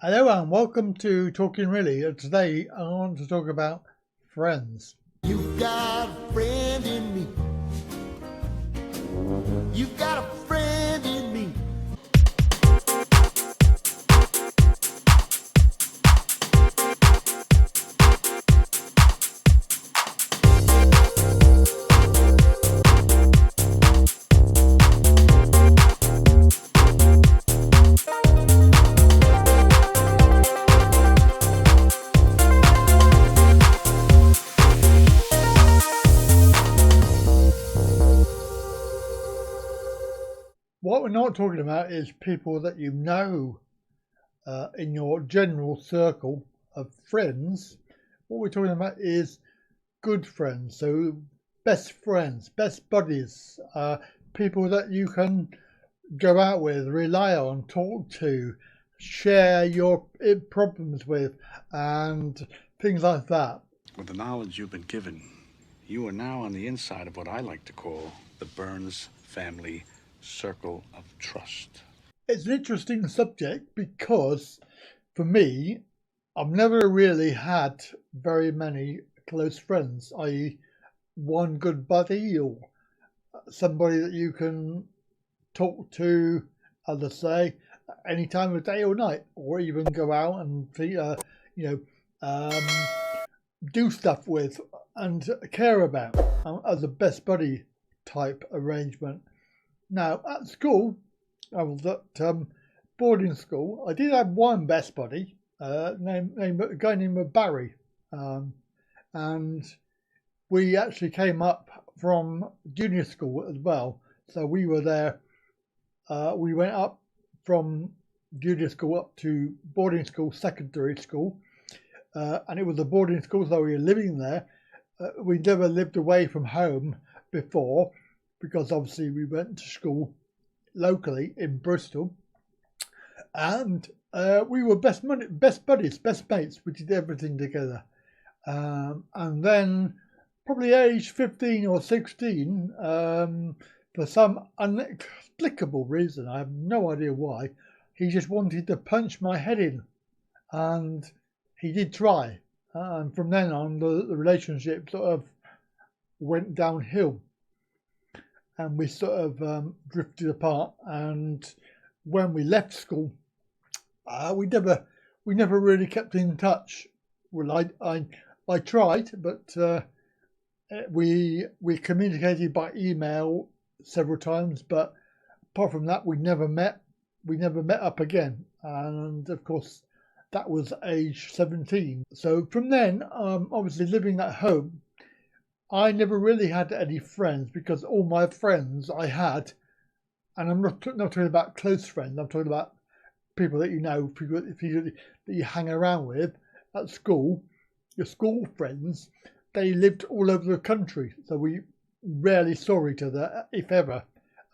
Hello and welcome to Talking Really. Today I want to talk about friends. You got a friend in me. You got a friend in me. What we're not talking about is people that you know in your general circle of friends. What we're talking about is good friends, so best friends, best buddies, people that you can go out with, rely on, talk to, share your problems with, and things like that. With the knowledge you've been given, you are now on the inside of what I like to call the Burns family circle of trust. It's an interesting subject because for me, I've never really had very many close friends, i.e. one good buddy or somebody that you can talk to, as I say, any time of day or night, or even go out and do stuff with and care about as a best buddy type arrangement. Now, at school, I was at boarding school. I did have one best buddy, a guy named Barry, and we actually came up from junior school as well. So we were there. We went up from junior school up to boarding school, secondary school, and it was a boarding school, so we were living there. We never lived away from home before, because obviously we went to school locally in Bristol, and we were best buddies, best mates. We did everything together, and then probably age 15 or 16, for some inexplicable reason, I have no idea why, he just wanted to punch my head in, and he did try, and from then on the relationship sort of went downhill. And we sort of drifted apart. And when we left school, we never really kept in touch. Well, I tried, but we communicated by email several times. But apart from that, we never met. We never met up again. And of course, that was age 17. So from then, obviously living at home, I never really had any friends, because all my friends I had, and I'm not talking about close friends, I'm talking about people that you know, people that you hang around with at school, your school friends. They lived all over the country, so we rarely saw each other, if ever.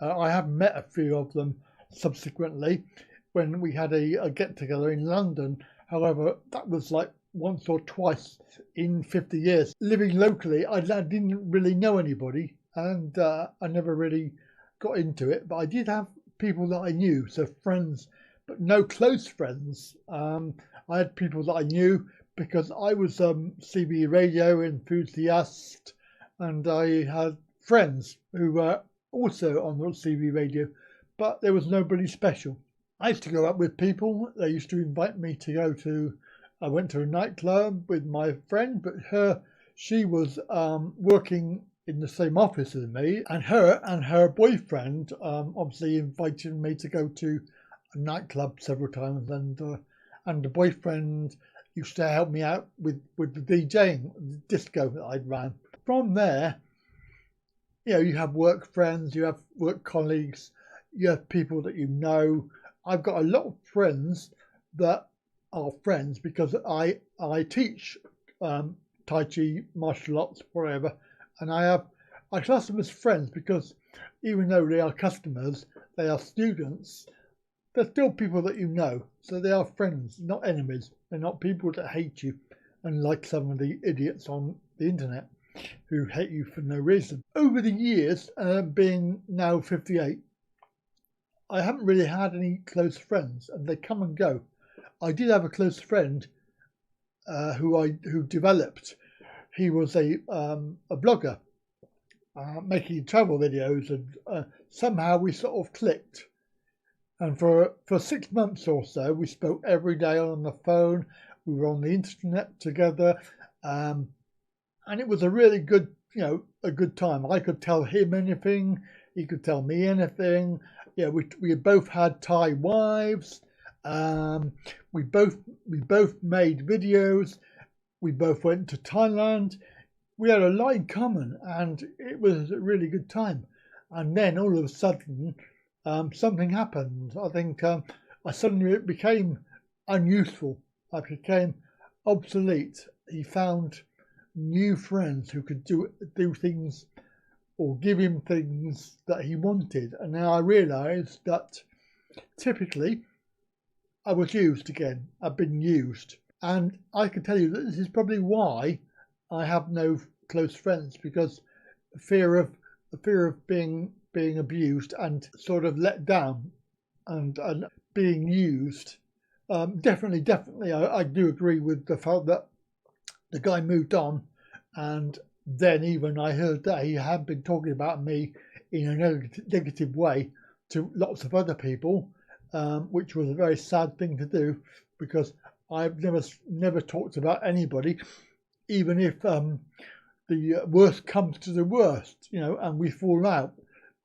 I have met a few of them subsequently when we had a get-together in London. However, that was like once or twice in 50 years. Living locally, I didn't really know anybody, and I never really got into it, but I did have people that I knew, so friends, but no close friends. I had people that I knew because I was CB radio enthusiast, and I had friends who were also on the CB radio, but there was nobody special. I used to go out with people. They used to invite me to go to, I went to a nightclub with my friend, but she was working in the same office as me, and her boyfriend obviously invited me to go to a nightclub several times, and the boyfriend used to help me out with the DJing, the disco that I'd ran. From there, you have work friends, you have work colleagues, you have people that you know. I've got a lot of friends that are friends because I teach Tai Chi, martial arts, whatever, and I class them as friends because even though they are customers, they are students, they're still people that you know. So they are friends, not enemies. They're not people that hate you, unlike some of the idiots on the internet who hate you for no reason. Over the years, being now 58, I haven't really had any close friends, and they come and go. I did have a close friend who developed. He was a blogger making travel videos, and somehow we sort of clicked. And for 6 months or so, we spoke every day on the phone. We were on the internet together, and it was a really good, a good time. I could tell him anything, he could tell me anything. Yeah, we both had Thai wives. We both made videos. We both went to Thailand. We had a lot in common, and it was a really good time. And then all of a sudden, something happened. I think I suddenly became unuseful. I became obsolete. He found new friends who could do things or give him things that he wanted. And now I realised that typically I was used again. I've been used. And I can tell you that this is probably why I have no close friends, because fear of being abused and sort of let down and being used. Definitely, I do agree with the fact that the guy moved on, and then even I heard that he had been talking about me in a negative way to lots of other people, which was a very sad thing to do, because I've never talked about anybody, even if the worst comes to the worst, and we fall out.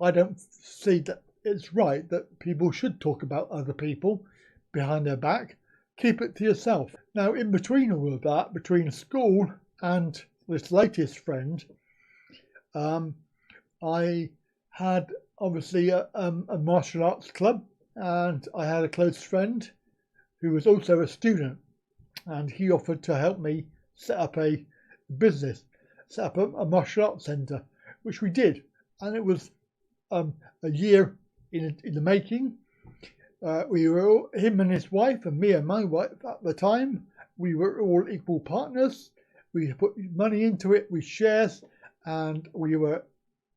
I don't see that it's right that people should talk about other people behind their back. Keep it to yourself. Now, in between all of that, between school and this latest friend, I had obviously a martial arts club, and I had a close friend who was also a student, and he offered to help me set up a business, set up a martial arts centre, which we did, and it was a year in the making. We were all, him and his wife, and me and my wife at the time, we were all equal partners. We put money into it with shares, and we were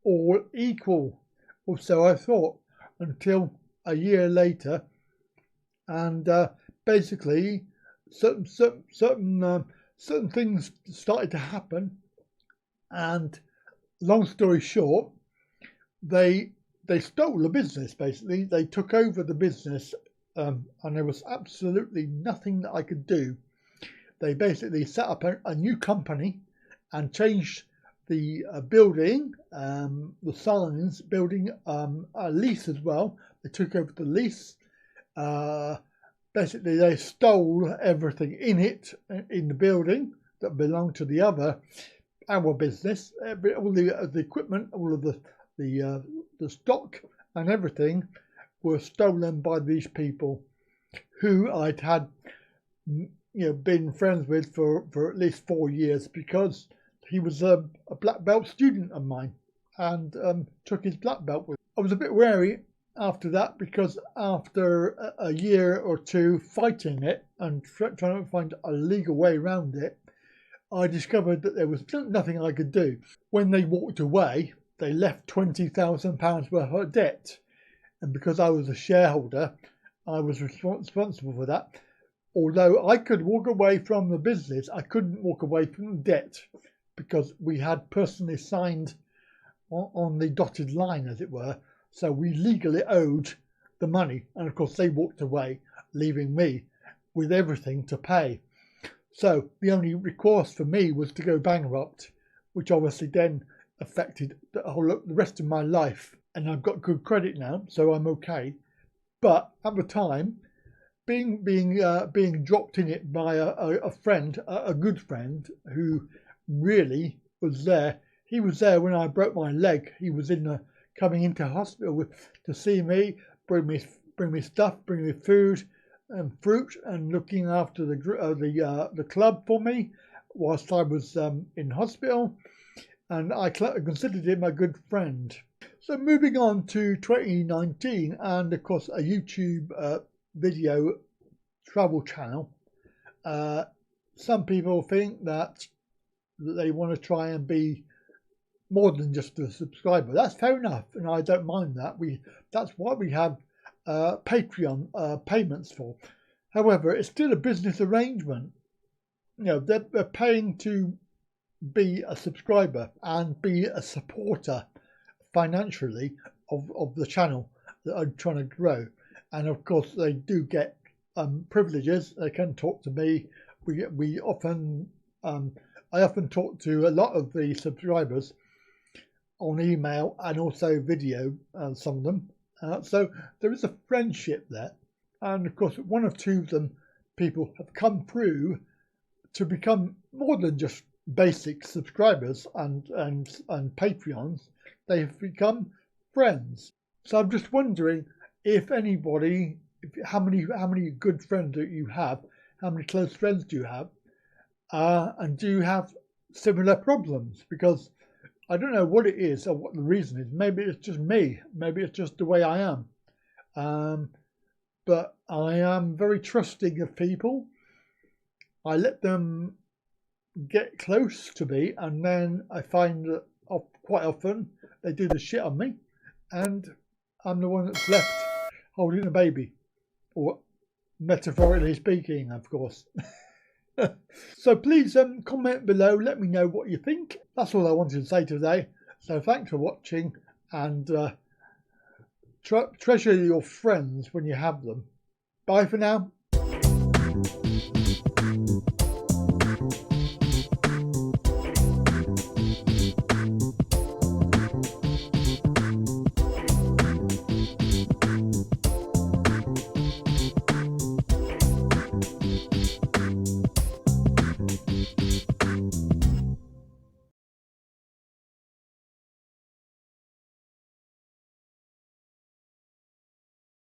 all equal. Or so I thought, until a year later, and basically certain things started to happen, and long story short, they stole the business. Basically, they took over the business, and there was absolutely nothing that I could do. They basically set up a new company and changed the building, the signs, building a lease as well. They took over the lease. Basically, they stole everything in the building that belonged to our business. All the equipment, all of the stock and everything were stolen by these people who I'd had been friends with for at least 4 years, because he was a black belt student of mine, and took his black belt with him. I was a bit wary after that, because after a year or two fighting it and trying to find a legal way around it, I discovered that there was nothing I could do. When they walked away, they left £20,000 worth of debt, and because I was a shareholder, I was responsible for that. Although I could walk away from the business, I couldn't walk away from the debt, because we had personally signed on the dotted line, as it were. So we legally owed the money, and of course they walked away, leaving me with everything to pay. So the only recourse for me was to go bankrupt, which obviously then affected the rest of my life. And I've got good credit now, so I'm okay. But at the time, being dropped in it by a friend, a good friend, who really was there. He was there when I broke my leg. He was coming into hospital to see me, bring me stuff, bring me food and fruit, and looking after the club for me whilst I was in hospital. And I considered him a good friend. So moving on to 2019, and of course a YouTube video travel channel. Some people think that they want to try and be more than just a subscriber. That's fair enough, and I don't mind that. That's what we have Patreon payments for. However, it's still a business arrangement. You know, they're paying to be a subscriber and be a supporter financially of the channel that I'm trying to grow. And of course, they do get privileges. They can talk to me. We often I often talk to a lot of the subscribers on email and also video, some of them. So there is a friendship there. And of course, one or two of them people have come through to become more than just basic subscribers and Patreons. They have become friends. So I'm just wondering if anybody, how many good friends do you have? How many close friends do you have? And do you have similar problems? Because I don't know what it is or what the reason is. Maybe it's just me. Maybe it's just the way I am. But I am very trusting of people. I let them get close to me, and then I find that quite often they do the shit on me, and I'm the one that's left holding the baby, or metaphorically speaking, of course. So please comment below, let me know what you think. That's all I wanted to say today. So thanks for watching, and treasure your friends when you have them. Bye for now.